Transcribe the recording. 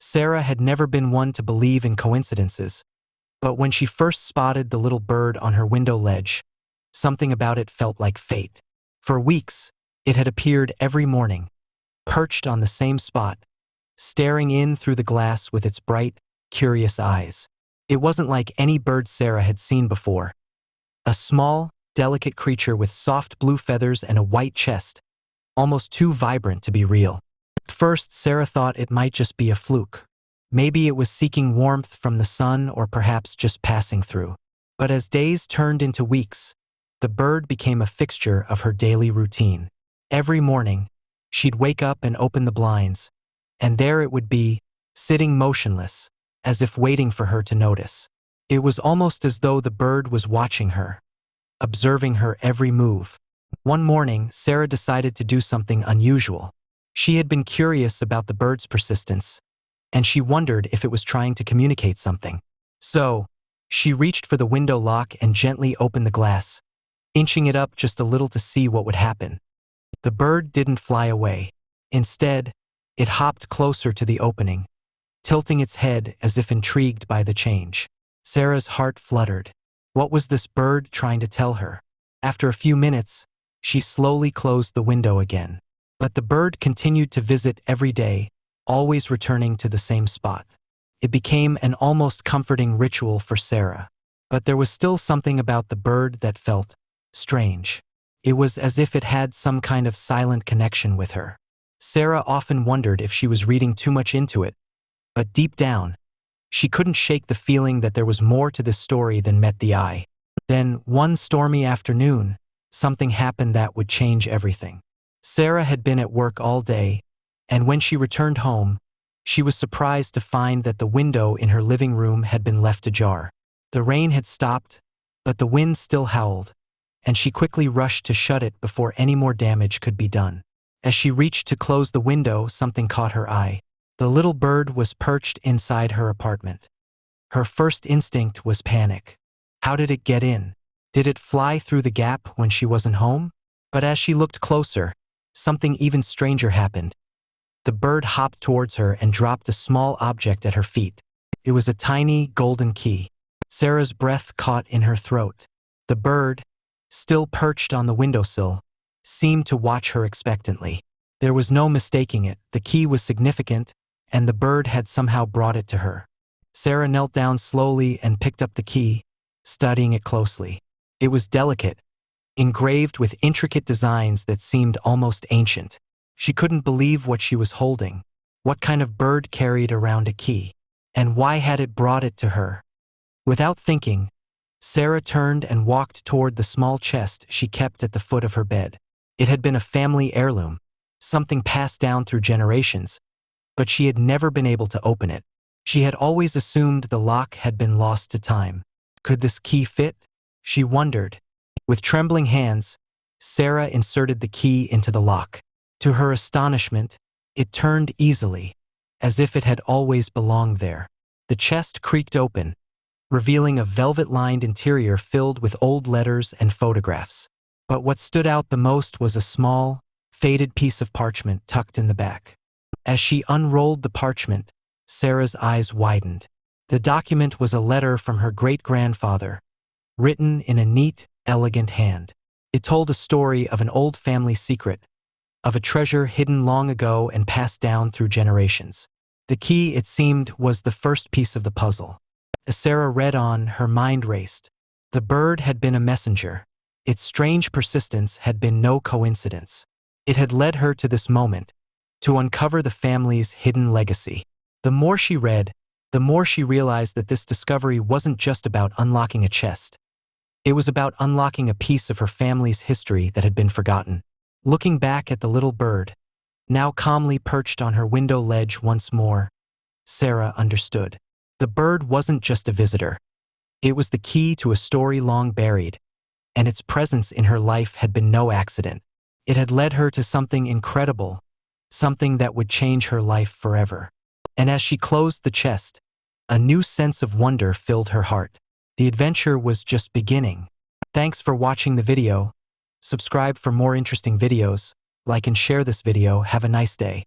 Sarah had never been one to believe in coincidences, but when she first spotted the little bird on her window ledge, something about it felt like fate. For weeks, it had appeared every morning, perched on the same spot, staring in through the glass with its bright, curious eyes. It wasn't like any bird Sarah had seen before. A small, delicate creature with soft blue feathers and a white chest, almost too vibrant to be real. At first, Sarah thought it might just be a fluke. Maybe it was seeking warmth from the sun or perhaps just passing through. But as days turned into weeks, the bird became a fixture of her daily routine. Every morning, she'd wake up and open the blinds, and there it would be, sitting motionless, as if waiting for her to notice. It was almost as though the bird was watching her, observing her every move. One morning, Sarah decided to do something unusual. She had been curious about the bird's persistence, and she wondered if it was trying to communicate something. So, she reached for the window lock and gently opened the glass, inching it up just a little to see what would happen. The bird didn't fly away. Instead, it hopped closer to the opening, tilting its head as if intrigued by the change. Sarah's heart fluttered. What was this bird trying to tell her? After a few minutes, she slowly closed the window again. But the bird continued to visit every day, always returning to the same spot. It became an almost comforting ritual for Sarah. But there was still something about the bird that felt strange. It was as if it had some kind of silent connection with her. Sarah often wondered if she was reading too much into it, but deep down, she couldn't shake the feeling that there was more to this story than met the eye. Then, one stormy afternoon, something happened that would change everything. Sarah had been at work all day, and when she returned home, she was surprised to find that the window in her living room had been left ajar. The rain had stopped, but the wind still howled, and she quickly rushed to shut it before any more damage could be done. As she reached to close the window, something caught her eye. The little bird was perched inside her apartment. Her first instinct was panic. How did it get in? Did it fly through the gap when she wasn't home? But as she looked closer, something even stranger happened. The bird hopped towards her and dropped a small object at her feet. It was a tiny, golden key. Sarah's breath caught in her throat. The bird, still perched on the windowsill, seemed to watch her expectantly. There was no mistaking it. The key was significant, and the bird had somehow brought it to her. Sarah knelt down slowly and picked up the key, studying it closely. It was delicate, engraved with intricate designs that seemed almost ancient. She couldn't believe what she was holding. What kind of bird carried around a key? And why had it brought it to her? Without thinking, Sarah turned and walked toward the small chest she kept at the foot of her bed. It had been a family heirloom, something passed down through generations, but she had never been able to open it. She had always assumed the lock had been lost to time. Could this key fit? She wondered. With trembling hands, Sarah inserted the key into the lock. To her astonishment, it turned easily, as if it had always belonged there. The chest creaked open, revealing a velvet-lined interior filled with old letters and photographs. But what stood out the most was a small, faded piece of parchment tucked in the back. As she unrolled the parchment, Sarah's eyes widened. The document was a letter from her great-grandfather, written in a neat, elegant hand. It told a story of an old family secret, of a treasure hidden long ago and passed down through generations. The key, it seemed, was the first piece of the puzzle. As Sarah read on, her mind raced. The bird had been a messenger. Its strange persistence had been no coincidence. It had led her to this moment, to uncover the family's hidden legacy. The more she read, the more she realized that this discovery wasn't just about unlocking a chest. It was about unlocking a piece of her family's history that had been forgotten. Looking back at the little bird, now calmly perched on her window ledge once more, Sarah understood. The bird wasn't just a visitor. It was the key to a story long buried, and its presence in her life had been no accident. It had led her to something incredible, something that would change her life forever. And as she closed the chest, a new sense of wonder filled her heart. The adventure was just beginning. Thanks for watching the video. Subscribe for more interesting videos, like and share this video. Have a nice day.